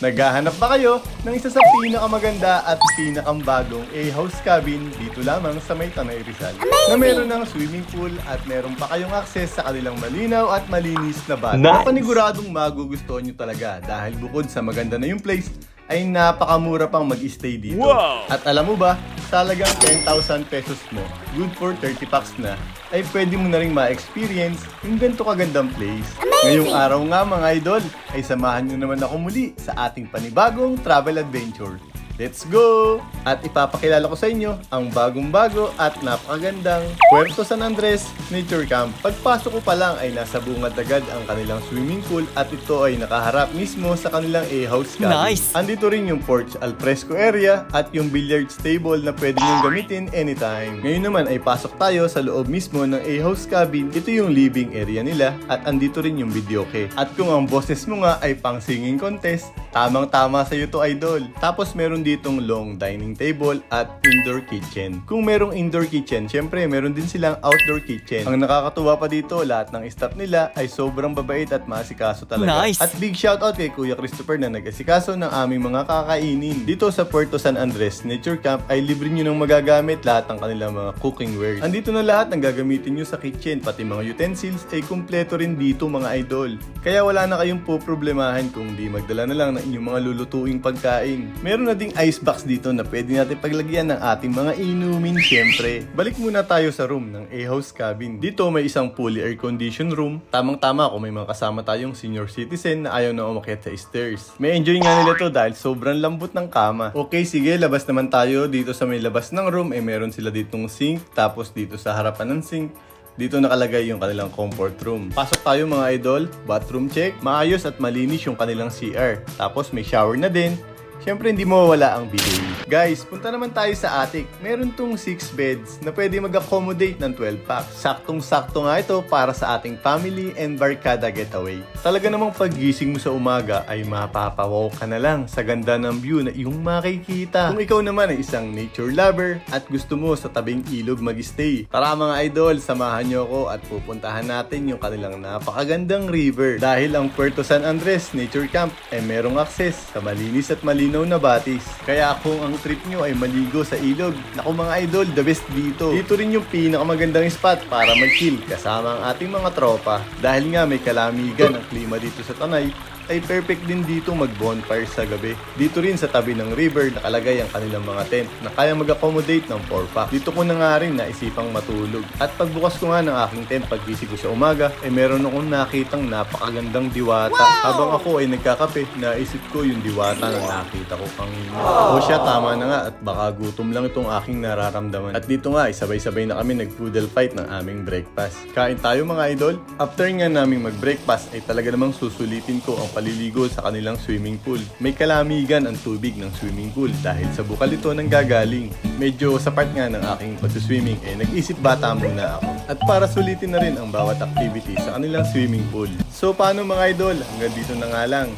Naghahanap ba kayo ng isa sa pinakamaganda at pinakambagong A-house cabin dito lamang sa may Tanay Rizal? Na meron ng swimming pool at meron pa kayong access sa kanilang malinaw at malinis na bath. Na paniguradong magugustuhan nyo talaga dahil bukod sa maganda na yung place, ay napakamura pang mag-stay dito. Wow! At alam mo ba, talagang 10,000 pesos mo, good for 30 packs na, ay pwede mo na rin ma-experience yung ganito kagandang place. Ngayong araw nga mga idol, ay samahan nyo naman ako muli sa ating panibagong travel adventure. Let's go! At ipapakilala ko sa inyo ang bagong-bago at napakagandang Puerto San Andres Nature Camp. Pagpasok ko pa lang ay nasa bungad agad ang kanilang swimming pool at ito ay nakaharap mismo sa kanilang A-house cabin. Nice! Andito rin yung porch al fresco area at yung billiards table na pwede nyo gamitin anytime. Ngayon naman ay pasok tayo sa loob mismo ng A-house cabin. Ito yung living area nila at andito rin yung videoke. At kung ang boses mo nga ay pang singing contest, tamang-tama sa iyo to idol. Tapos meron ditong long dining table at indoor kitchen. Kung merong indoor kitchen, syempre meron din silang outdoor kitchen. Ang nakakatuwa pa dito, lahat ng staff nila ay sobrang babait at maasikaso talaga. Nice! At big shoutout kay Kuya Christopher na nag-asikaso ng aming mga kakainin. Dito sa Puerto San Andres Nature Camp ay libre nyo nang magagamit lahat ng kanilang mga cooking wares. Andito na lahat ng gagamitin nyo sa kitchen, pati mga utensils ay kumpleto rin dito mga idol. Kaya wala na kayong poproblemahan kung di magdala na lang ng inyong mga lulutuing pagkain. Meron na ding ice box dito na pwede natin paglagyan ng ating mga inumin syempre. Balik muna tayo sa room ng A-house cabin. Dito may isang fully air-conditioned room. Tamang-tama kung may mga kasama tayong senior citizen na ayaw na umakyat sa stairs. May enjoy nga nila to dahil sobrang lambot ng kama. Okay, sige, labas naman tayo. Dito sa may labas ng room, meron sila ditong sink. Tapos dito sa harapan ng sink, dito nakalagay yung kanilang comfort room. Pasok tayo mga idol, bathroom check. Maayos at malinis yung kanilang CR. Tapos may shower na din. Siyempre hindi mawawala ang bidet. Guys, punta naman tayo sa attic. Meron tong 6 beds na pwede mag-accommodate ng 12 packs. Saktong-sakto nga ito para sa ating family and barkada getaway. Talaga namang paggising mo sa umaga ay mapapawaw ka na lang sa ganda ng view na iyong makikita. Kung ikaw naman ay isang nature lover at gusto mo sa tabing ilog mag-stay, tara mga idol, samahan nyo ako at pupuntahan natin yung kanilang napakagandang river. Dahil ang Puerto San Andres Nature Camp ay merong access sa malinis at malinaw na batis. Kaya kung ang trip nyo ay maligo sa ilog, naku mga idol, the best dito. Dito rin yung pinakamagandang spot para mag-chill kasama ang ating mga tropa. Dahil nga may kalamigan ang klima dito sa Tanay, ay perfect din dito mag-bonfire sa gabi. Dito rin sa tabi ng river nakalagay ang kanilang mga tent na kaya mag-accommodate ng 4-pack. Dito ko na nga rin naisipang matulog. At pagbukas ko nga ng aking tent paggising ko sa umaga, ay meron akong nakitang napakagandang diwata. Wow! Habang ako ay nagkakape, naisip ko yung diwata na nakita ko kanina. O siya, tama na nga at baka gutom lang itong aking nararamdaman. At dito nga ay sabay-sabay na kami nag-poodle fight ng aming breakfast. Kain tayo mga idol. After nga naming mag-breakfast ay talaga namang susulitin ko ang paliligo sa kanilang swimming pool. May kalamigan ang tubig ng swimming pool dahil sa bukal ito nang gagaling. Medyo sa part nga ng aking pag-swimming nag-isip bata muna ako. At para sulitin na rin ang bawat activity sa kanilang swimming pool. So paano mga idol? Hanggang dito na nga lang.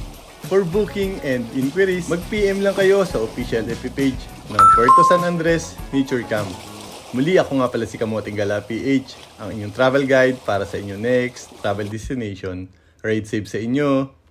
For booking and inquiries, mag-PM lang kayo sa official FB page ng Puerto San Andres Nature Camp. Muli ako nga pala si Kamoting Gala PH, ang inyong travel guide para sa inyong next travel destination. Ride safe sa inyo!